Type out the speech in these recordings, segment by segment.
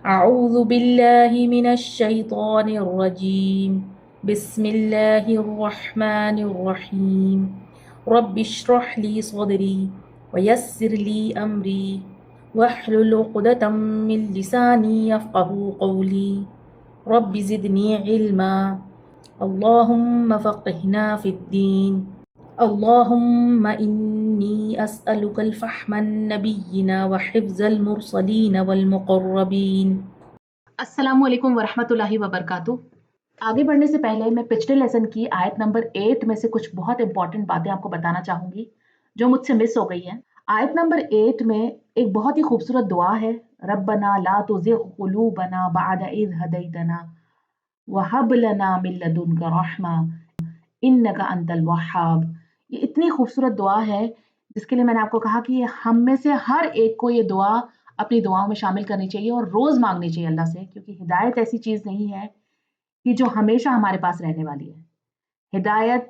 أعوذ بالله من الشيطان الرجيم. بسم الله الرحمن الرحيم. رب اشرح لي صدري ويسر لي أمري واحلل عقدة من لساني يفقه قولي. رب زدني علما. اللهم فقهنا في الدين. اللهم إني أسألك الفهم النبيين وحفظ المرسلين والمقربين. अस्सलाम वालेकुम वरहमतुल्लाहि वबरकातुह। आगे बढ़ने से पहले मैं पिछले लेसन की आयत नंबर 8 में से कुछ बहुत इंपॉर्टेंट बातें आपको बताना चाहूंगी जो मुझसे मिस हो गई हैं। आयत नंबर 8 में एक बहुत ही खूबसूरत दुआ है, रब्बना ला तुज़िग़ क़ुलूबना बअद इज़ हदैतना वहब लना मिन लदुनका रहमा इन्नका अंतल वह्हाब। ये इतनी खूबसूरत दुआ है जिसके लिए मैंने आपको कहा कि हम में से हर एक को ये दुआ अपनी दुआओं में शामिल करनी चाहिए और रोज मांगनी चाहिए अल्लाह से, क्योंकि हिदायत ऐसी चीज नहीं है कि जो हमेशा हमारे पास रहने वाली है। हिदायत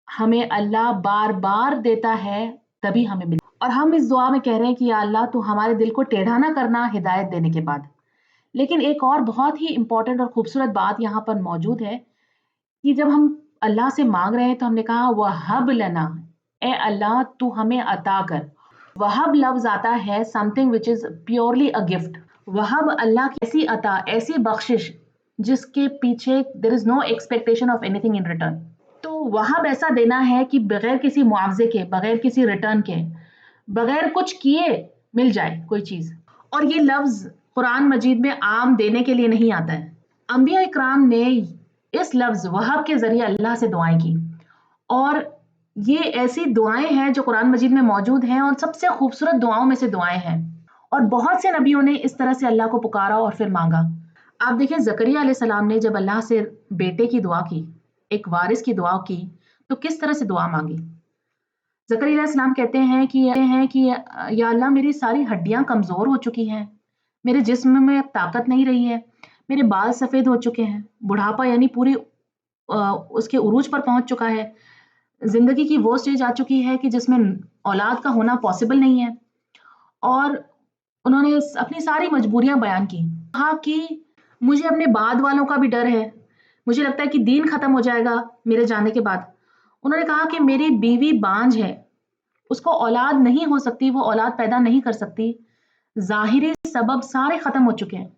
हमें अल्लाह बार बार देता है तभी हमें मिल, और हम इस दुआ में कह रहे हैं कि या अल्लाह तू हमारे दिल को टेढ़ा ना करना हिदायत देने के बाद। लेकिन एक और बहुत ही इंपॉर्टेंट और खूबसूरत बात यहाँ पर मौजूद है कि जब हम अल्लाह से मांग रहे हैं तो हमने कहा वहब लना, ए अल्लाह तू हमें अता कर। वहब लफ्ज आता है something which is purely a gift. वहब अल्लाह की ऐसी अता, ऐसी बख्शिश जिसके पीछे there is no expectation of anything in return. तो वहब ऐसा देना है कि बगैर किसी मुआवजे के, बगैर किसी रिटर्न के, बगैर कुछ किए मिल जाए कोई चीज। और ये लफ्ज कुरान मजीद में आम देने के लिए नहीं आता है। अंबिया इकराम ने इस लफ्ज वहब के जरिए अल्लाह से दुआएं की, और ये ऐसी दुआएं हैं जो कुरान मजीद में मौजूद हैं और सबसे खूबसूरत दुआओं में से दुआएं हैं। और बहुत से नबियों ने इस तरह से अल्लाह को पुकारा और फिर मांगा। आप देखें ज़करिया अलैहिस्सलाम ने जब अल्लाह से बेटे की दुआ की, एक वारिस की दुआ की, तो किस तरह से दुआ मांगी। ज़करिया अलैहिस्सलाम कहते हैं कि या अल्लाह मेरी सारी हड्डियां कमजोर हो चुकी हैं, मेरे जिस्म में अब ताकत नहीं रही है, मेरे बाल सफेद हो चुके हैं, बुढ़ापा यानी पूरी उसके उरूज पर पहुंच चुका है, जिंदगी की वो स्टेज आ चुकी है कि जिसमें औलाद का होना पॉसिबल नहीं है। और उन्होंने अपनी सारी मजबूरियां बयान की, कहा कि मुझे अपने बाद वालों का भी डर है, मुझे लगता है कि दीन खत्म हो जाएगा मेरे जाने के बाद। उन्होंने कहा कि मेरी बीवी बांझ है, उसको औलाद नहीं हो सकती, वो औलाद पैदा नहीं कर सकती, जाहिरी सबब सारे खत्म हो चुके हैं,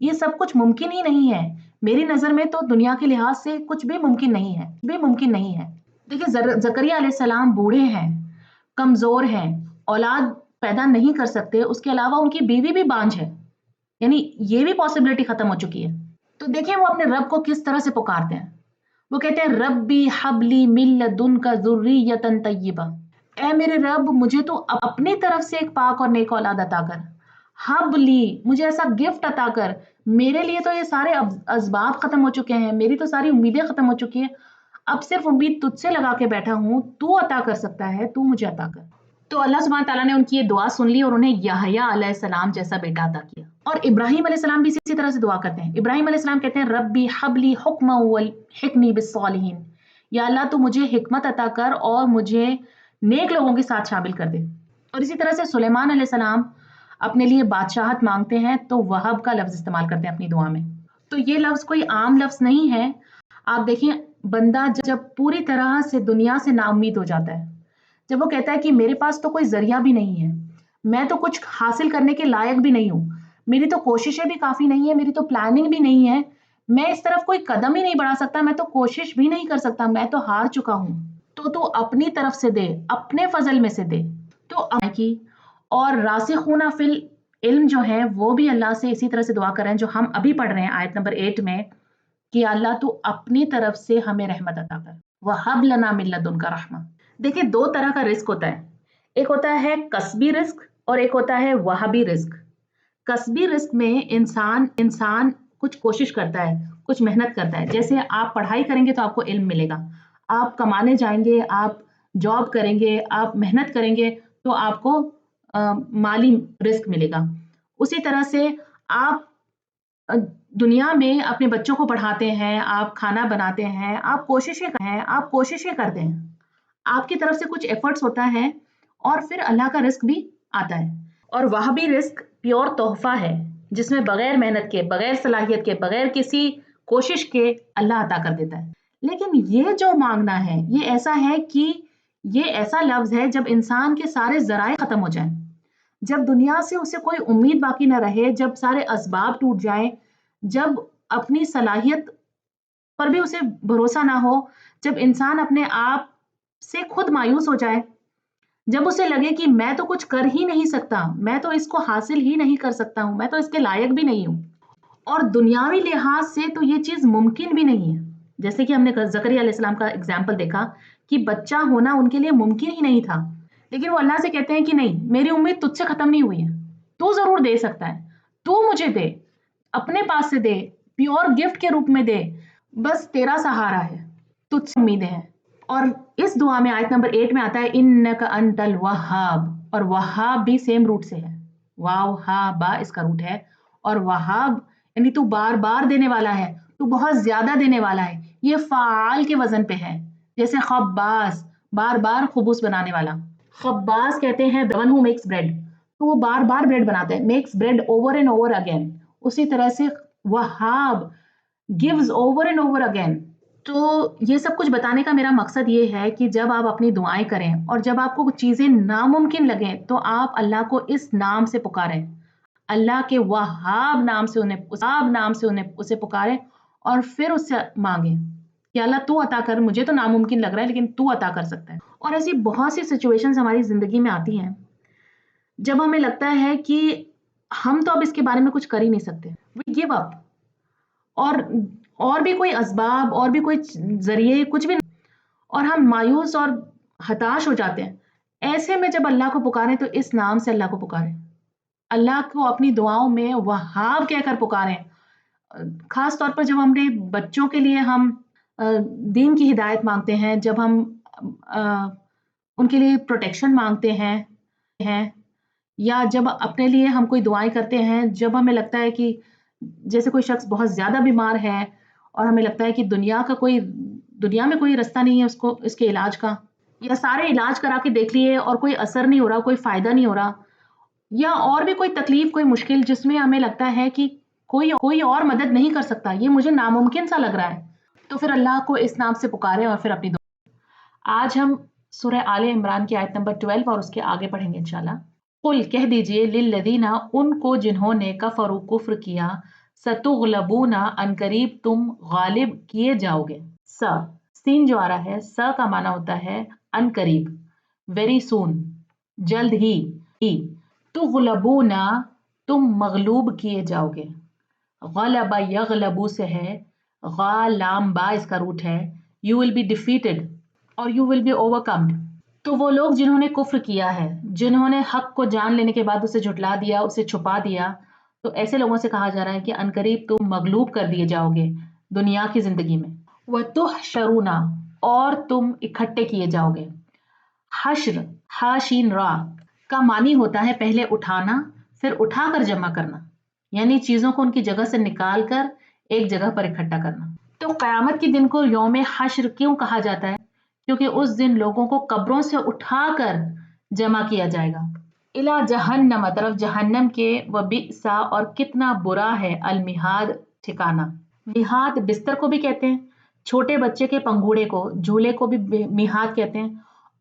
ये सब कुछ मुमकिन ही नहीं है, मेरी नजर में तो दुनिया के लिहाज से कुछ भी मुमकिन नहीं है, भी मुमकिन नहीं है। देखिए ज़करिया अलैहिस्सलाम बूढ़े हैं, कमजोर हैं, औलाद पैदा नहीं कर सकते, उसके अलावा उनकी बीवी भी बांझ है, यानी ये भी पॉसिबिलिटी खत्म हो चुकी है। तो देखिए वो अपने रब को किस तरह से पुकारते हैं। वो कहते हैं रब्बी हबली मिन लदुनका ज़ुर्रियतन तय्यिबा, ऐ मेरे रब मुझे तो अपनी तरफ से एक पाक और नेक औलाद अता कर। हबली, मुझे ऐसा गिफ्ट अता कर, मेरे लिए तो ये सारे असबाब खत्म हो चुके हैं, मेरी तो सारी उम्मीदें खत्म हो चुकी है, अब सिर्फ उम्मीद तुझसे लगा के बैठा हूं, तू अता कर सकता है, तू मुझे अता कर। तो अल्लाह सुब्हान ताला ने उनकी ये दुआ सुन ली और उन्हें यहया अलैहिस्सलाम जैसा बेटा अता किया। और इब्राहिम अलैहिस्सलाम भी इसी तरह से दुआ करते हैं। इब्राहिम अलैहिस्सलाम कहते हैं रब्बी हबली हुक्मा वल हिकनी बिस्सॉलिहीन, या अल्लाह तू मुझे हिकमत अता कर और मुझे नेक लोगों के साथ शामिल कर दे। और इसी तरह से सुलेमान अलैहिस्सलाम अपने लिए बादशाहत मांगते हैं तो वहब का लफ्ज इस्तेमाल करते हैं अपनी दुआ में। तो ये लफ्ज कोई आम लफ्ज नहीं है। आप देखें, बंदा जब पूरी तरह से दुनिया से नाउम्मीद हो जाता है, जब वो कहता है कि मेरे पास तो कोई जरिया भी नहीं है, मैं तो कुछ हासिल करने के लायक भी नहीं हूँ, मेरी तो कोशिशें भी काफी नहीं है, मेरी तो प्लानिंग भी नहीं है, मैं इस तरफ कोई कदम ही नहीं बढ़ा सकता, मैं तो कोशिश भी नहीं कर सकता, मैं तो हार चुका हूँ, तो तू अपनी तरफ से दे, अपने फजल में से दे। तो की और रासिखूना फिल इल्म जो है वो भी अल्लाह से इसी तरह से दुआ कर रहे हैं जो हम अभी पढ़ रहे हैं आयत नंबर 8 में, कि अल्लाह तू अपनी तरफ से हमें रहमत अता कर, वहब लना मिन लदुनका रहमा। देखिए दो तरह का रिस्क होता है, एक होता है कसबी रिस्क और एक होता है वहबी रिस्क। कसबी रिस्क में इंसान इंसान कुछ कोशिश करता है, कुछ मेहनत करता है, जैसे आप पढ़ाई करेंगे तो आपको इल्म मिलेगा, आप कमाने जाएंगे, आप जॉब करेंगे, आप मेहनत करेंगे तो आपको माली रिस्क मिलेगा। उसी तरह से आप दुनिया में अपने बच्चों को पढ़ाते हैं, आप खाना बनाते हैं, आप कोशिशें करते हैं, आपकी तरफ से कुछ एफर्ट्स होता है और फिर अल्लाह का रिस्क भी आता है। और वह भी रिस्क प्योर तोहफा है, جس میں بغیر محنت کے، بغیر صلاحیت کے، بغیر کسی کوشش کے اللہ عطا کر دیتا ہے. لیکن یہ جو مانگنا ہے یہ ایسا ہے کہ یہ ایسا لفظ ہے جب انسان کے سارے ذرائع ختم ہو جائیں، جب دنیا سے اسے کوئی امید باقی نہ رہے، جب سارے اسباب ٹوٹ جائیں، جب اپنی صلاحیت پر بھی اسے بھروسہ نہ ہو، جب انسان اپنے آپ سے خود مایوس ہو جائے، جب اسے لگے کہ میں تو کچھ کر ہی نہیں سکتا، میں تو اس کو حاصل ہی نہیں کر سکتا ہوں، میں تو اس کے لائق بھی نہیں ہوں، اور دنیاوی لحاظ سے تو یہ چیز ممکن بھی نہیں ہے. جیسے کہ ہم نے زکریا علیہ السلام کا اگزامپل دیکھا کہ بچہ ہونا ان کے لیے ممکن ہی نہیں تھا، لیکن وہ اللہ سے کہتے ہیں کہ نہیں، میری امید تجھ سے ختم نہیں ہوئی ہے، تو ضرور دے سکتا ہے، تو مجھے دے، اپنے پاس سے دے، پیور گفٹ کے روپ میں دے، بس تیرا سہارا ہے، تجھ سے امیدیں ہیں. اور اس دعا میں آیت نمبر 8 میں آتا ہے انک انت الوہاب، اور وہاب بھی سیم روٹ سے ہے، واو ہا با اس کا روٹ ہے، اور وہاب یعنی تو بار بار دینے والا ہے، تو بہت زیادہ دینے والا ہے. یہ فعال کے وزن پہ ہے، جیسے خباز بار بار خبوس بنانے والا. خباز کہتے ہیں the one who makes bread، تو وہ بار بار بریڈ بناتے ہیں، makes bread over and over again. اسی طرح سے وہاب gives over and over again. تو یہ سب کچھ بتانے کا میرا مقصد یہ ہے کہ جب آپ اپنی دعائیں کریں اور جب آپ کو چیزیں ناممکن لگیں تو آپ اللہ کو اس نام سے پکاریں، اللہ کے وہاب نام سے انہیں اسے پکاریں اور پھر اس سے مانگیں کہ اللہ تو عطا کر، مجھے تو ناممکن لگ رہا ہے لیکن تو عطا کر سکتا ہے. اور ایسی بہت سی سچویشنز ہماری زندگی میں آتی ہیں جب ہمیں لگتا ہے کہ ہم تو اب اس کے بارے میں کچھ کر ہی نہیں سکتے، we give up، اور بھی کوئی اسباب اور بھی کوئی ذریعے کچھ بھی نہیں، اور ہم مایوس اور ہتاش ہو جاتے ہیں. ایسے میں جب اللہ کو پکاریں تو اس نام سے اللہ کو پکاریں، اللہ کو اپنی دعاؤں میں وہاب کہہ کر پکاریں. خاص طور پر جب ہمارے بچوں کے لیے ہم دین کی ہدایت مانگتے ہیں، جب ہم ان کے لیے پروٹیکشن مانگتے ہیں، یا جب اپنے لیے ہم کوئی دعائیں کرتے ہیں، جب ہمیں لگتا ہے کہ جیسے کوئی شخص بہت زیادہ بیمار ہے اور ہمیں لگتا ہے کہ دنیا میں کوئی رستہ نہیں ہے اس کے علاج کا، یا سارے علاج کرا کے دیکھ لیے اور کوئی اثر نہیں ہو رہا، کوئی فائدہ نہیں ہو رہا، یا اور بھی کوئی تکلیف، کوئی مشکل جس میں ہمیں لگتا ہے کہ کوئی اور مدد نہیں کر سکتا، یہ مجھے ناممکن سا لگ رہا ہے، تو پھر اللہ کو اس نام سے پکاریں اور پھر اپنی دعا. آج ہم سورہ آل عمران کی آیت نمبر 12 اور اس کے آگے پڑھیں گے انشاءاللہ. قل کہہ دیجئے للذین ان کو جنہوں نے کفروا کفر کیا، ستغلبون ان قریب تم غالب کیے جاؤ گے. سین جو آ رہا ہے، س کا معنی ہوتا ہے ان قریب، ویری سون، جلد ہی. تغلبون تم مغلوب کیے جاؤ گے. غلب یغلبو سے ہے، غا لام با اس کا روٹ ہے. You will be defeated اور you will be overcome. تو وہ لوگ جنہوں نے کفر کیا ہے، جنہوں نے حق کو جان لینے کے بعد اسے جھٹلا دیا، اسے چھپا دیا، تو ایسے لوگوں سے کہا جا رہا ہے کہ عنقریب تم مغلوب کر دیے جاؤ گے دنیا کی زندگی میں. وَتُحْشَرُونَ اور تم اکٹھے کیے جاؤ گے. حشر ہا شین را کا معنی ہوتا ہے پہلے اٹھانا پھر اٹھا کر جمع کرنا، یعنی چیزوں کو ان کی جگہ سے نکال کر ایک جگہ پر اکٹھا کرنا. تو قیامت کے دن کو یوم حشر کیوں کہا جاتا ہے؟ کیونکہ اس دن لوگوں کو قبروں سے اٹھا کر جمع کیا جائے گا. الا جہنم طرف جہنم کے، وبئس اور کتنا برا ہے، المہاد ٹھکانہ. مہاد بستر کو بھی کہتے ہیں، چھوٹے بچے کے پنگوڑے کو، جھولے کو بھی مہاد کہتے ہیں،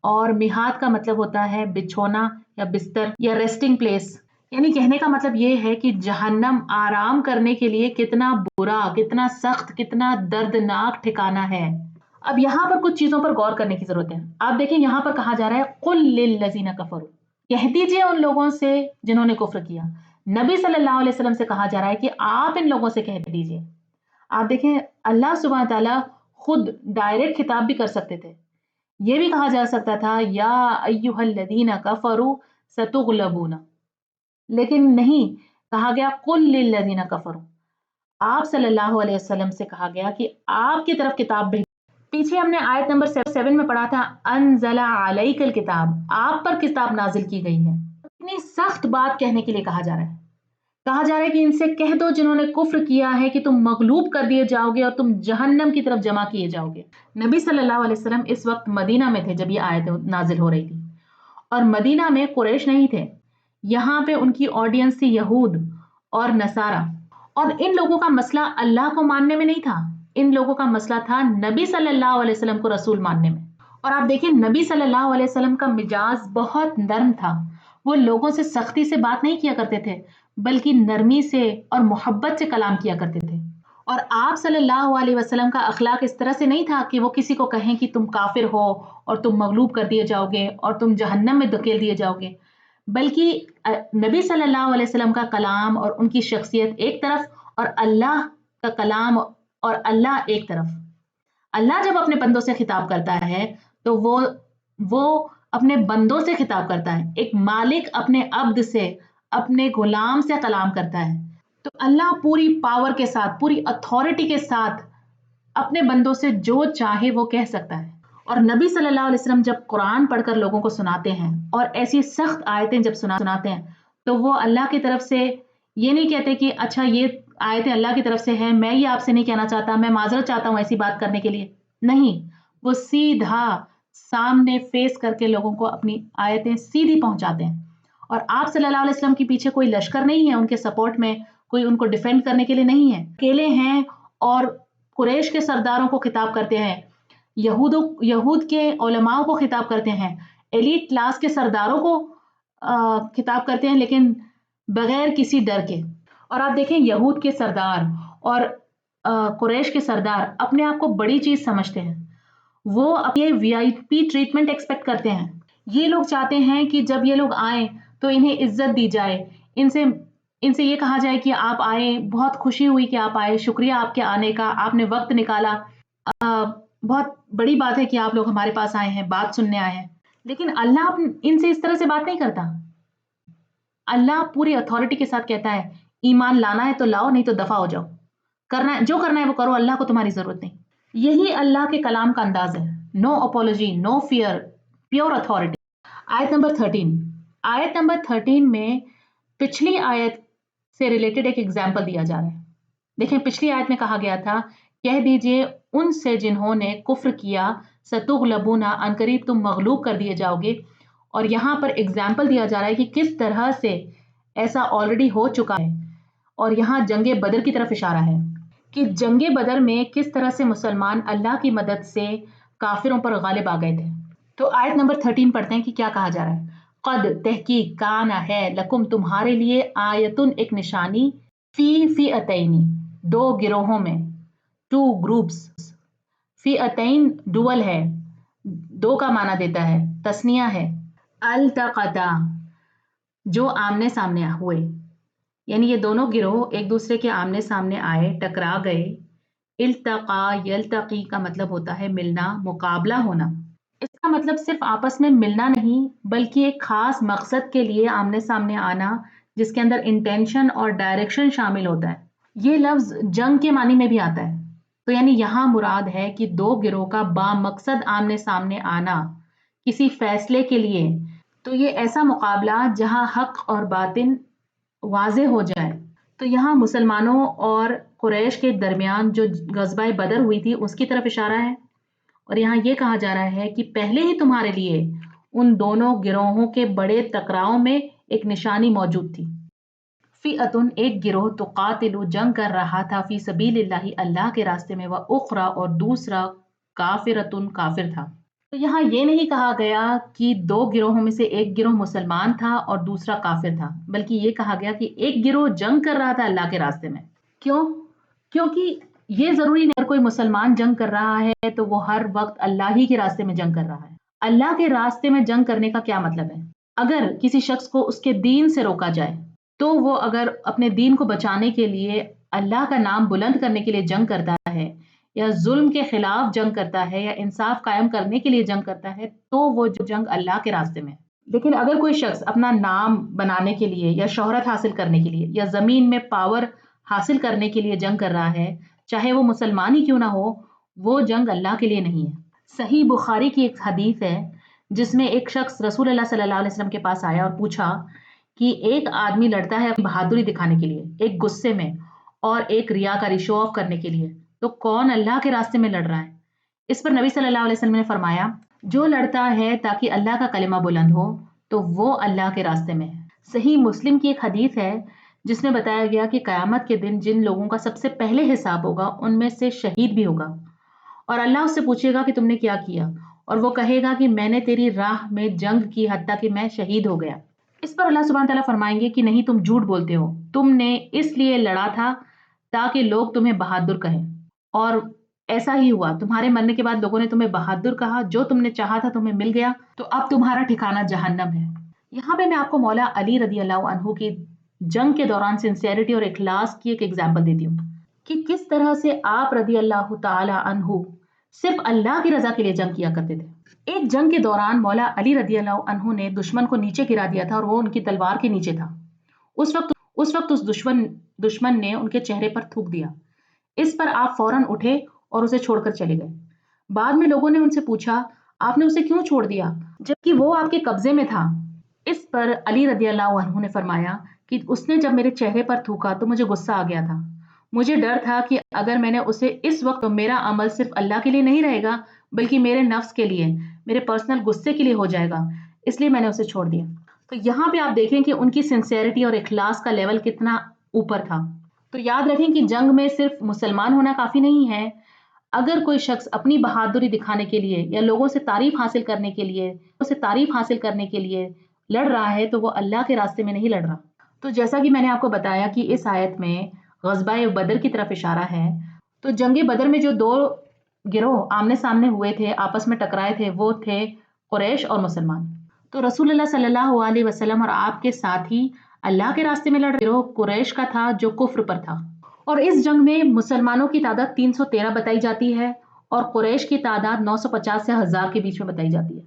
اور مہاد کا مطلب ہوتا ہے بچھونا یا بستر یا ریسٹنگ پلیس. یعنی کہنے کا مطلب یہ ہے کہ جہنم آرام کرنے کے لیے کتنا برا، کتنا سخت، کتنا دردناک ٹھکانہ ہے. اب یہاں پر کچھ چیزوں پر غور کرنے کی ضرورت ہے. آپ دیکھیں یہاں پر کہا جا رہا ہے قل للذین کفروا، کہہ دیجئے ان لوگوں سے جنہوں نے کفر کیا. نبی صلی اللہ علیہ وسلم سے کہا جا رہا ہے کہ آپ ان لوگوں سے کہہ دیجئے. آپ دیکھیں اللہ سبحانہ تعالیٰ خود ڈائریکٹ خطاب بھی کر سکتے تھے. یہ بھی کہا جا سکتا تھا یا ایھا الذین کفروا ستغلبون، لیکن نہیں، کہا گیا قل للذین کفروا. آپ صلی اللہ علیہ وسلم سے کہا گیا کہ آپ کی طرف کتاب بھیج. پیچھے ہم نے آیت نمبر 7 میں پڑھا تھا انزل علیک الکتاب، آپ پر کتاب نازل کی گئی ہے. اتنی سخت بات کہنے کے لیے کہا جا رہا ہے. کہا جا رہا ہے کہ ان سے کہہ دو جنہوں نے کفر کیا ہے کہ تم مغلوب کر دیے جاؤ گے اور تم جہنم کی طرف جمع کیے جاؤ گے. نبی صلی اللہ علیہ وسلم اس وقت مدینہ میں تھے جب یہ آیت نازل ہو رہی تھی، اور مدینہ میں قریش نہیں تھے. یہاں پہ ان کی آڈینس تھی یہود اور نصارہ. اور ان لوگوں کا مسئلہ اللہ کو ماننے میں نہیں تھا، ان لوگوں کا مسئلہ تھا نبی صلی اللہ علیہ وسلم کو رسول ماننے میں. اور آپ دیکھیں نبی صلی اللہ علیہ وسلم کا مزاج بہت نرم تھا، وہ لوگوں سے سختی سے بات نہیں کیا کرتے تھے بلکہ نرمی سے اور محبت سے کلام کیا کرتے تھے. اور آپ صلی اللہ علیہ وسلم کا اخلاق اس طرح سے نہیں تھا کہ وہ کسی کو کہیں کہ تم کافر ہو اور تم مغلوب کر دیے جاؤ گے اور تم جہنم میں دھکیل دیے جاؤ گے، بلکہ نبی صلی اللہ علیہ وسلم کا کلام اور ان کی شخصیت ایک طرف اور اللہ کا کلام اور اللہ ایک طرف. اللہ جب اپنے بندوں سے خطاب کرتا ہے تو وہ اپنے بندوں سے خطاب کرتا ہے. ایک مالک اپنے عبد سے، اپنے غلام سے کلام کرتا ہے. تو اللہ پوری پاور کے ساتھ، پوری اتھارٹی کے ساتھ اپنے بندوں سے جو چاہے وہ کہہ سکتا ہے. اور نبی صلی اللہ علیہ وسلم جب قرآن پڑھ کر لوگوں کو سناتے ہیں اور ایسی سخت آیتیں جب سناتے ہیں تو وہ اللہ کی طرف سے یہ نہیں کہتے کہ اچھا یہ آیتیں اللہ کی طرف سے ہیں، میں یہ آپ سے نہیں کہنا چاہتا، میں معذرت چاہتا ہوں ایسی بات کرنے کے لیے. نہیں، وہ سیدھا سامنے فیس کر کے لوگوں کو اپنی آیتیں سیدھی پہنچاتے ہیں. اور آپ صلی اللہ علیہ وسلم کے پیچھے کوئی لشکر نہیں ہے ان کے سپورٹ میں، کوئی ان کو ڈیفینڈ کرنے کے لیے نہیں ہے، اکیلے ہیں. اور قریش کے سرداروں کو خطاب کرتے ہیں، یہود کے علماء کو خطاب کرتے ہیں، ایلیٹ کلاس کے سرداروں کو خطاب کرتے ہیں، لیکن بغیر کسی ڈر کے. اور آپ دیکھیں یہود کے سردار اور قریش کے سردار اپنے آپ کو بڑی چیز سمجھتے ہیں، وہ اپنے VIP ٹریٹمنٹ ایکسپیکٹ کرتے ہیں. یہ لوگ چاہتے ہیں کہ جب یہ لوگ آئیں تو انہیں عزت دی جائے، ان سے یہ کہا جائے کہ آپ آئے، بہت خوشی ہوئی کہ آپ آئے، شکریہ آپ کے آنے کا، آپ نے وقت نکالا، بہت بڑی بات ہے کہ آپ لوگ ہمارے پاس آئے ہیں، بات سننے آئے ہیں. لیکن اللہ ان سے اس طرح سے بات نہیں کرتا. اللہ پوری اتھارٹی کے ساتھ کہتا ہے ایمان لانا ہے تو لاؤ، نہیں تو دفع ہو جاؤ، جو کرنا ہے وہ کرو، اللہ کو تمہاری ضرورت نہیں. یہی اللہ کے کلام کا انداز ہے، نو اپولوجی، نو فیئر، پیور اتھارٹی. آیت نمبر 13 میں پچھلی آیت سے ریلیٹڈ ایک ایگزامپل دیا جا رہا ہے. دیکھیں پچھلی آیت میں کہا گیا تھا کہہ دیجئے ان سے جنہوں نے کفر کیا ستغلبون، عنقریب تم مغلوب کر دیے جاؤ گے. اور یہاں پر ایگزامپل دیا جا رہا ہے کہ کس طرح سے ایسا آلریڈی ہو چکا ہے. اور یہاں جنگ بدر کی طرف اشارہ ہے کہ جنگ بدر میں کس طرح سے مسلمان اللہ کی مدد سے کافروں پر غالب آ گئے تھے. تو آیت نمبر 13 پڑھتے ہیں کہ کیا کہا جا رہا ہے. قد تحقیق کانا ہے لکم تمہارے لیے آیتن ایک نشانی، فی فئتین دو گروہوں میں، 2 گروپس. فئتین ڈوول ہے، دو کا معنی دیتا ہے، تثنیہ ہے. التقطا جو آمنے سامنے ہوئے، یعنی یہ دونوں گروہ ایک دوسرے کے آمنے سامنے آئے، ٹکرا گئے. التقا یلتقی کا مطلب ہوتا ہے ملنا، مقابلہ ہونا. اس کا مطلب صرف آپس میں ملنا نہیں بلکہ ایک خاص مقصد کے لیے آمنے سامنے آنا جس کے اندر انٹینشن اور ڈائریکشن شامل ہوتا ہے. یہ لفظ جنگ کے معنی میں بھی آتا ہے. تو یعنی یہاں مراد ہے کہ دو گروہ کا با مقصد آمنے سامنے آنا کسی فیصلے کے لیے. تو یہ ایسا مقابلہ جہاں حق اور باطن واضح ہو جائے. تو یہاں مسلمانوں اور قریش کے درمیان جو غزوہ بدر ہوئی تھی اس کی طرف اشارہ ہے. اور یہاں یہ کہا جا رہا ہے کہ پہلے ہی تمہارے لیے ان دونوں گروہوں کے بڑے ٹکراؤ میں ایک نشانی موجود تھی. فئتن ایک گروہ تقاتل جنگ کر رہا تھا، فی سبیل اللہ اللہ کے راستے میں، واخری اور دوسرا کافرتن کافر تھا. تو یہاں یہ نہیں کہا گیا کہ دو گروہوں میں سے ایک گروہ مسلمان تھا اور دوسرا کافر تھا، بلکہ یہ کہا گیا کہ ایک گروہ جنگ کر رہا تھا اللہ کے راستے میں. کیوں؟ کیونکہ یہ ضروری نہیں اگر کوئی مسلمان جنگ کر رہا ہے تو وہ ہر وقت اللہ ہی کے راستے میں جنگ کر رہا ہے. اللہ کے راستے میں جنگ کرنے کا کیا مطلب ہے؟ اگر کسی شخص کو اس کے دین سے روکا جائے تو وہ اگر اپنے دین کو بچانے کے لیے اللہ کا نام بلند کرنے کے لیے جنگ کرتا ہے یا ظلم کے خلاف جنگ کرتا ہے یا انصاف قائم کرنے کے لیے جنگ کرتا ہے تو وہ جنگ اللہ کے راستے میں. لیکن اگر کوئی شخص اپنا نام بنانے کے لیے یا شہرت حاصل کرنے کے لیے یا زمین میں پاور حاصل کرنے کے لیے جنگ کر رہا ہے، چاہے وہ مسلمان ہی کیوں نہ ہو، وہ جنگ اللہ کے لیے نہیں ہے. صحیح بخاری کی ایک حدیث ہے جس میں ایک شخص رسول اللہ صلی اللہ علیہ وسلم کے پاس آیا اور پوچھا کہ ایک آدمی لڑتا ہے اپنی بہادری دکھانے کے لیے، ایک غصے میں اور ایک ریاکاری شو آف کرنے کے لیے، تو کون اللہ کے راستے میں لڑ رہا ہے؟ اس پر نبی صلی اللہ علیہ وسلم نے فرمایا جو لڑتا ہے تاکہ اللہ کا کلمہ بلند ہو تو وہ اللہ کے راستے میں ہے. صحیح مسلم کی ایک حدیث ہے जिसमें बताया गया कि क़यामत के दिन जिन लोगों का सबसे पहले हिसाब होगा उनमें से शहीद भी होगा, और अल्लाह उससे पूछेगा कि तुमने क्या किया, और वो कहेगा कि मैंने तेरी राह में जंग की, हत्ता कि मैं शहीद हो गया। इस पर अल्लाह सुब्हान तआला फरमाएंगे कि नहीं, तुम झूठ बोलते हो, तुमने इसलिए लड़ा था ताकि लोग तुम्हें बहादुर कहें, और ऐसा ही हुआ, तुम्हारे मरने के बाद लोगों ने तुम्हें बहादुर कहा, जो तुमने चाहा था तुम्हें मिल गया, तो अब तुम्हारा ठिकाना जहन्नम है। यहाँ पे मैं आपको मौला अली रदी अल्लाह अन्हु की जंग के दौरान सिंसियरिटी और इखलास की एक एग्जाम्पल देती हूँ कि किस तरह से आप रदी अल्लाह ताला अन्हु सिर्फ अल्लाह की रजा के लिए जंग किया करते थे। एक जंग के दौरान मौला अली रदी अल्लाह अन्हु ने दुश्मन को नीचे गिरा दिया था और वो उनकी तलवार के नीचे था। उस वक्त उस दुश्मन ने उनके चेहरे पर थूक दिया। इस पर आप फौरन उठे और उसे छोड़कर चले गए। बाद में लोगों ने उनसे पूछा, आपने उसे क्यों छोड़ दिया जबकि वो आपके कब्जे में था? इस पर अली रदी अल्लाह अन्हु ने फरमाया कि उसने जब मेरे चेहरे पर थूका तो मुझे गुस्सा आ गया था। मुझे डर था कि अगर मैंने उसे इस वक्त, तो मेरा अमल सिर्फ अल्लाह के लिए नहीं रहेगा बल्कि मेरे नफ्स के लिए, मेरे पर्सनल गुस्से के लिए हो जाएगा, इसलिए मैंने उसे छोड़ दिया। तो यहाँ पे आप देखें कि उनकी सिंसियरिटी और इखलास का लेवल कितना ऊपर था। तो याद रखें कि जंग में सिर्फ मुसलमान होना काफी नहीं है। अगर कोई शख्स अपनी बहादुरी दिखाने के लिए या लोगों से तारीफ हासिल करने के लिए लड़ रहा है तो वो अल्लाह के रास्ते में नहीं लड़ रहा। तो जैसा कि मैंने आपको बताया कि इस आयत में ग़ज़वा बदर की तरफ इशारा है। तो जंग बदर में जो दो गिरोह आमने सामने हुए थे, आपस में टकराए थे, वो थे कुरैश और मुसलमान। तो रसूलुल्लाह सल्लल्लाहु अलैहि वसल्लम और आपके साथी अल्लाह के रास्ते में लड़ गिरोह कुरैश का था जो कुफ्र पर था। और इस जंग में मुसलमानों की तादाद 313 बताई जाती है और कुरैश की तादाद 950 से 1000 के बीच में बताई जाती है।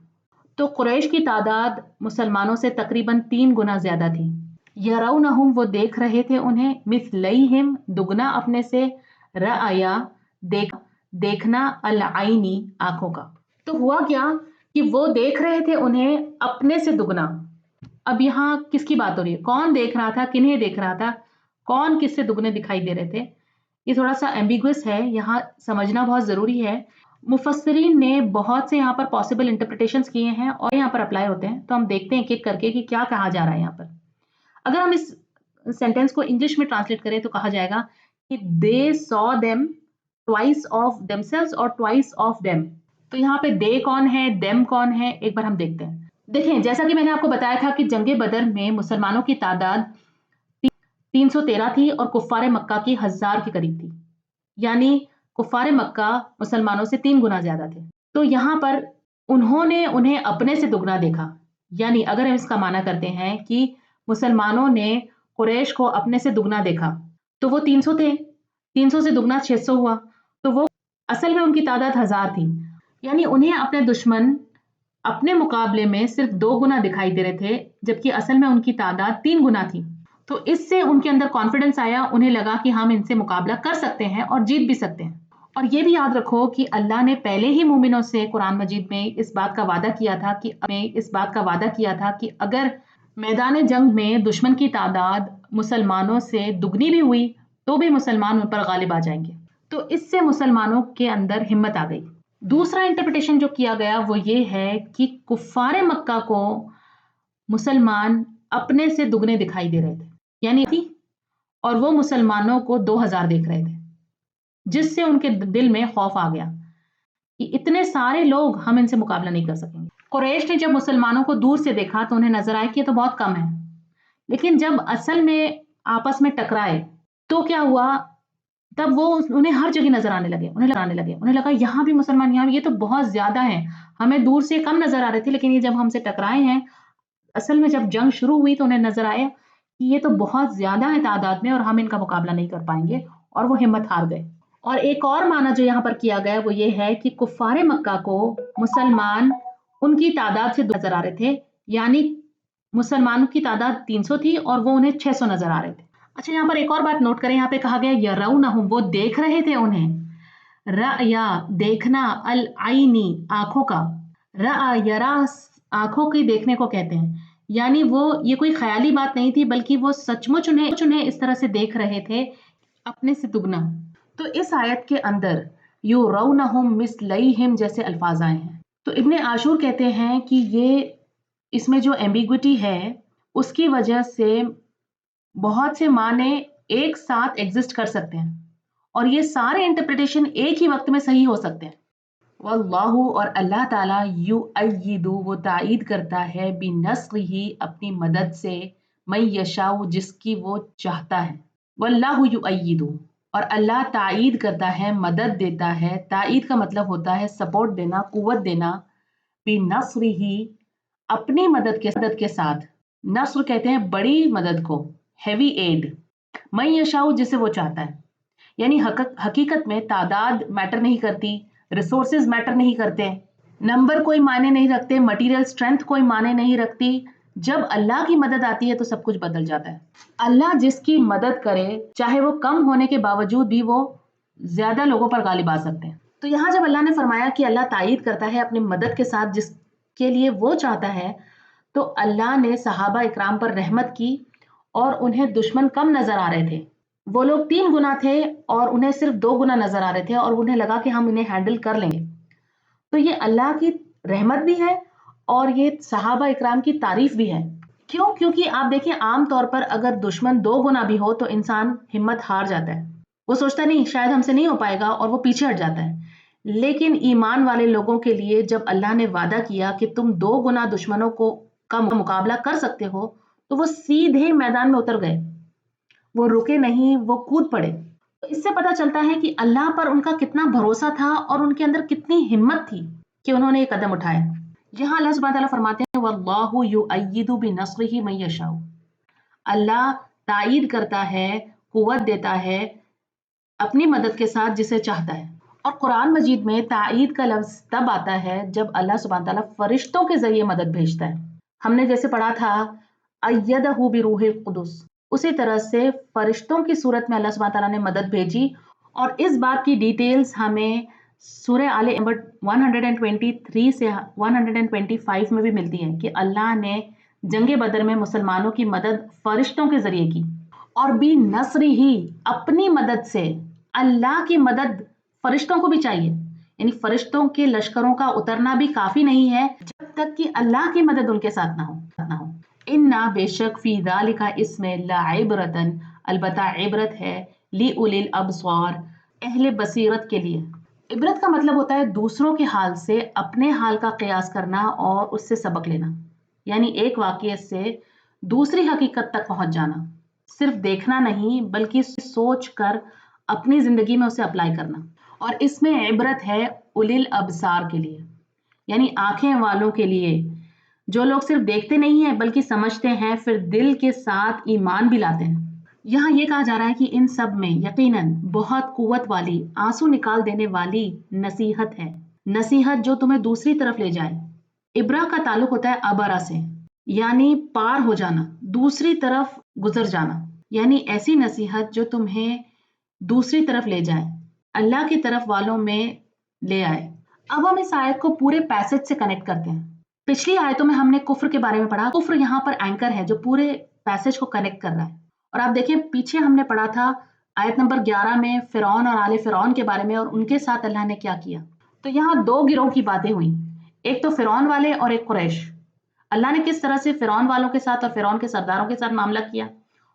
तो कुरैश की तादाद मुसलमानों से तकरीबन 3 गुना ज्यादा थी। यरौनहुम, वो देख रहे थे उन्हें, मिस्लैहिम, दुगना अपने से, रअया, देखना, अल आइनी, आंखों का। तो हुआ क्या कि वो देख रहे थे उन्हें अपने से दुगना। अब यहाँ किसकी बात हो रही है? कौन देख रहा था, किन्हें देख रहा था, कौन किससे दुगने दिखाई दे रहे थे? ये थोड़ा सा एम्बिगुअस है, यहाँ समझना बहुत जरूरी है। मुफस्सिरीन ने बहुत से यहाँ पर पॉसिबल इंटरप्रिटेशंस किए हैं और यहाँ पर अप्लाई होते हैं। तो हम देखते हैं एक एक करके कि क्या कहा जा रहा है यहाँ पर। अगर हम इस सेंटेंस को इंग्लिश में ट्रांसलेट करें तो कहा जाएगा कि they saw them twice of themselves और ट्वाइस ऑफ देम। तो यहाँ पे दे कौन है, देम कौन है, एक बार हम देखते हैं। देखें, जैसा कि मैंने आपको बताया था कि जंगे बदर में मुसलमानों की तादाद 313 थी और कुफ्फारे मक्का की 1000 के करीब थी, यानी कुफ्फारे मक्का मुसलमानों से 3 गुना ज्यादा थे। तो यहाँ पर उन्होंने उन्हें अपने से दुगना देखा, यानी अगर हम इसका माना करते हैं कि मुसलमानों ने कुरैश को अपने से दुगना देखा तो वो 300 थे, 300 से दुगना 600 हुआ, तो वो असल में उनकी तादाद 1000 थी, यानी उन्हें अपने दुश्मन अपने मुकाबले में सिर्फ 2 गुना दिखाई दे रहे थे जबकि असल में उनकी तादाद 3 गुना थी। तो इससे उनके अंदर कॉन्फिडेंस आया, उन्हें लगा कि हम इनसे मुकाबला कर सकते हैं और जीत भी सकते हैं। और ये भी याद रखो कि अल्लाह ने पहले ही मोमिनों से कुरान मजीद में इस बात का वादा किया था कि अगर मैदान जंग में दुश्मन की तादाद मुसलमानों से दुगनी भी हुई तो भी मुसलमान उन पर गालिब आ जाएंगे। तो इससे मुसलमानों के अंदर हिम्मत आ गई। दूसरा इंटरप्रिटेशन जो किया गया वो ये है कि कुफ्फारे मक्का को मुसलमान अपने से दुगने दिखाई दे रहे थे, यानी थी, और वो मुसलमानों को 2000 देख रहे थे, जिससे उनके दिल में खौफ आ गया कि इतने सारे लोग, हम इनसे मुकाबला नहीं कर सकेंगे। कुरैश ने जब मुसलमानों को दूर से देखा तो उन्हें नजर आया कि ये तो बहुत कम है, लेकिन जब असल में आपस में टकराए तो क्या हुआ, तब वो उन्हें हर जगह नजर आने लगे, उन्हें लगा यहाँ भी मुसलमान, यहाँ भी, ये तो बहुत ज्यादा है, हमें दूर से कम नजर आ रहे थे लेकिन ये जब हमसे टकराए हैं, असल में जब जंग शुरू हुई तो उन्हें नजर आया कि ये तो बहुत ज्यादा है तादाद में और हम इनका मुकाबला नहीं कर पाएंगे, और वो हिम्मत हार गए। और एक और माना जो यहाँ पर किया गया वो ये है कि कुफ्फारे मक्का को मुसलमान उनकी तादाद से नजर आ रहे थे, यानी मुसलमानों की तादाद 300 थी और वो उन्हें 600 नजर आ रहे थे। अच्छा, यहाँ पर एक और बात नोट करें, यहाँ पे कहा गया यरौनहुम, वो देख रहे थे उन्हें, रअया, देखना, अल आइनी, आंखों का, रअ यरा, आंखों के देखने को कहते हैं, यानी वो ये कोई ख्याली बात नहीं थी बल्कि वो सचमुच उन्हें इस तरह से देख रहे थे अपने से दुगना। तो इस आयत के अंदर युरौनहुम मिस्लैहिम जैसे अल्फाज आए हैं। तो इब्ने आशूर कहते हैं कि ये इसमें जो एम्बिग्विटी है उसकी वजह से बहुत से माने एक साथ एग्जिस्ट कर सकते हैं और ये सारे इंटरप्रिटेशन एक ही वक्त में सही हो सकते हैं। वल्लाहु और अल्लाह ताला युअय्यिदु वो ताईद करता है बिनस्रिही अपनी मदद से मैं यशाउ जिसकी वो चाहता है। वल्लाहु युअय्यिदु और अल्लाह ताईद करता है, मदद देता है। ताईद का मतलब होता है सपोर्ट देना, कुव्वत देना। बिनस्रिही अपनी मदद के साथ। नस्र कहते हैं बड़ी मदद को, हेवी एड। मैं यशाउ जिसे वो चाहता है, यानी हकीकत में तादाद मैटर नहीं करती, रिसोर्सेज मैटर नहीं करते, नंबर कोई मायने नहीं रखते, मटेरियल स्ट्रेंथ कोई मायने नहीं रखती। जब अल्लाह की मदद आती है तो सब कुछ बदल जाता है। अल्लाह जिसकी मदद करे, चाहे वो कम होने के बावजूद भी वो ज्यादा लोगों पर गालिब आ सकते हैं। तो यहाँ जब अल्लाह ने फरमाया कि अल्लाह ताईद करता है अपनी मदद के साथ जिसके लिए वो चाहता है, तो अल्लाह ने सहाबा इकराम पर रहमत की और उन्हें दुश्मन कम नजर आ रहे थे। वो लोग 3 गुना थे और उन्हें सिर्फ 2 गुना नजर आ रहे थे और उन्हें लगा कि हम इन्हें हैंडल कर लेंगे। तो ये अल्लाह की रहमत भी है और ये सहाबा इकराम की तारीफ भी है। क्यों? क्योंकि आप देखिए आम तौर पर अगर दुश्मन 2 गुना भी हो तो इंसान हिम्मत हार जाता है, वो सोचता नहीं शायद हमसे नहीं हो पाएगा और वो पीछे हट जाता है। लेकिन ईमान वाले लोगों के लिए जब अल्लाह ने वादा किया कि तुम 2 गुना दुश्मनों का मुकाबला कर सकते हो, तो वो सीधे मैदान में उतर गए, वो रुके नहीं, वो कूद पड़े। तो इससे पता चलता है कि अल्लाह पर उनका कितना भरोसा था और उनके अंदर कितनी हिम्मत थी कि उन्होंने ये कदम उठाया। यहाँ अल्लाह सुब्हानहू तआला फरमाते हैं वल्लाहु युअय्यिदु बिनस्रिही मन यशाउ, अल्लाह ताईद करता है, कुव्वत देता है अपनी मदद के साथ जिसे चाहता है। और कुरान मजीद में ताईद का लफ्ज तब आता है जब अल्लाह सुब्हानहू तआला फरिश्तों के जरिए मदद भेजता है। हमने जैसे पढ़ा था अय्यदहु बिरूहिल कुदुस, उसी तरह से फरिश्तों की सूरत में अल्लाह सुब्हानहू तआला ने मदद भेजी। और इस बात की डिटेल्स हमें सूरह आले इमरान 123 से 125 में भी मिलती है कि अल्लाह ने जंगे बदर में मुसलमानों की मदद फरिश्तों के जरिए की। और भी नस्री ही अपनी मदद से, अल्लाह की मदद फरिश्तों को भी चाहिए, यानी फरिश्तों के लश्करों का उतरना भी काफी नहीं है जब तक कि अल्लाह की मदद उनके साथ ना हो। इन्ना बेशक फी ज़ालिका इसमें लाइब्रतन, अलबत्ता इबरत है, ली उलिल अबसार, अहले बसीरत के लिए। इबरत का मतलब होता है दूसरों के हाल से अपने हाल का कयास करना और उससे सबक लेना, यानी एक वाक़ये से दूसरी हकीकत तक पहुंच जाना, सिर्फ देखना नहीं बल्कि सोच कर अपनी जिंदगी में उसे अप्लाई करना। और इसमें इबरत है उलिल अबसार के लिए, यानी आंखें वालों के लिए, जो लोग सिर्फ देखते नहीं हैं बल्कि समझते हैं, फिर दिल के साथ ईमान भी लाते हैं। यहाँ ये कहा जा रहा है कि इन सब में यकीनन बहुत कुव्वत वाली, आंसू निकाल देने वाली नसीहत है, नसीहत जो तुम्हें दूसरी तरफ ले जाए। इब्रा का ताल्लुक होता है अबरा से, यानी पार हो जाना, दूसरी तरफ गुजर जाना, यानी ऐसी नसीहत जो तुम्हें दूसरी तरफ ले जाए, अल्लाह की तरफ वालों में ले आए। अब हम इस आयत को पूरे पैसेज से कनेक्ट करते हैं। पिछली आयतों में हमने कुफ्र के बारे में पढ़ा, कुफ्र यहाँ पर एंकर है जो पूरे पैसेज को कनेक्ट कर रहा है। और आप देखिए पीछे हमने पढ़ा था आयत नंबर 11 में फिरौन और आले फिरौन के बारे में और उनके साथ अल्लाह ने क्या किया। तो यहाँ 2 गिरोह की बातें हुई, एक तो फिरौन वाले और एक कुरैश। अल्लाह ने किस तरह से फिरौन वालों के साथ और फिरौन के सरदारों के साथ मामला किया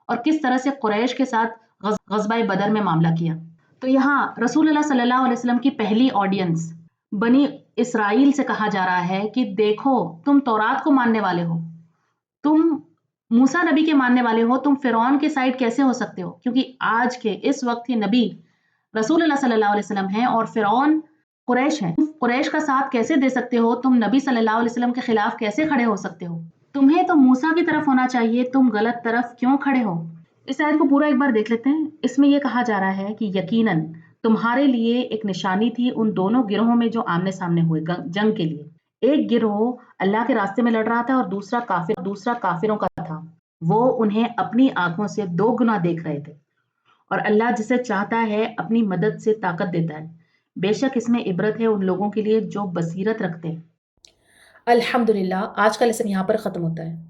और किस तरह से कुरैश के साथ ग़ज़वा बदर में मामला किया। तो यहाँ रसूलुल्लाह सल्लल्लाहु अलैहि वसल्लम की पहली ऑडियंस बनी इसराइल से कहा जा रहा है कि देखो तुम तौरात को मानने वाले हो, तुम मूसा नबी के मानने वाले हो, तुम फिरौन के साइड कैसे हो सकते हो? क्योंकि आज के इस वक्त के नबी रसूलुल्लाह सल्लल्लाहु अलैहि वसल्लम हैं और फिरौन कुरैश हैं। तुम कुरैश का साथ कैसे दे सकते हो? तुम नबी सल्लल्लाहु अलैहि वसल्लम के खिलाफ कैसे खड़े हो सकते हो? तुम्हें तो मूसा की तरफ होना चाहिए, तुम गलत तरफ क्यों खड़े हो? इस आयत को पूरा एक बार देख लेते हैं। इसमें यह कहा जा रहा है कि यकीनन तुम्हारे लिए एक निशानी थी उन दोनों गिरोहों में जो आमने सामने हुए जंग के लिए। एक गिरोह अल्लाह के रास्ते में लड़ रहा था और दूसरा काफिरों का था। वो उन्हें अपनी आंखों से 2 गुना देख रहे थे। और अल्लाह जिसे चाहता है अपनी मदद से ताकत देता है। बेशक इसमें इबरत है उन लोगों के लिए जो बसीरत रखते हैं। अल्हम्दुलिल्लाह, आज का लेसन यहाँ पर ख़त्म होता है।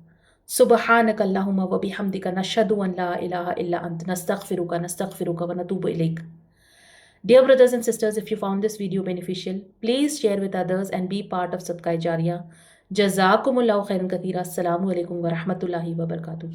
सुबहानक अल्लाहुम्मा व बिहम्दिका नशहदु अन ला इलाहा इल्ला अंत नस्तगफिरुका व नतूबु इलैक। Dear brothers and sisters, if you found this video beneficial, please share with others and be part of Sadaqah Jariyah. Jazakumullahu khairan katheera. Assalamu alaikum wa rahmatullahi wa barakatuh.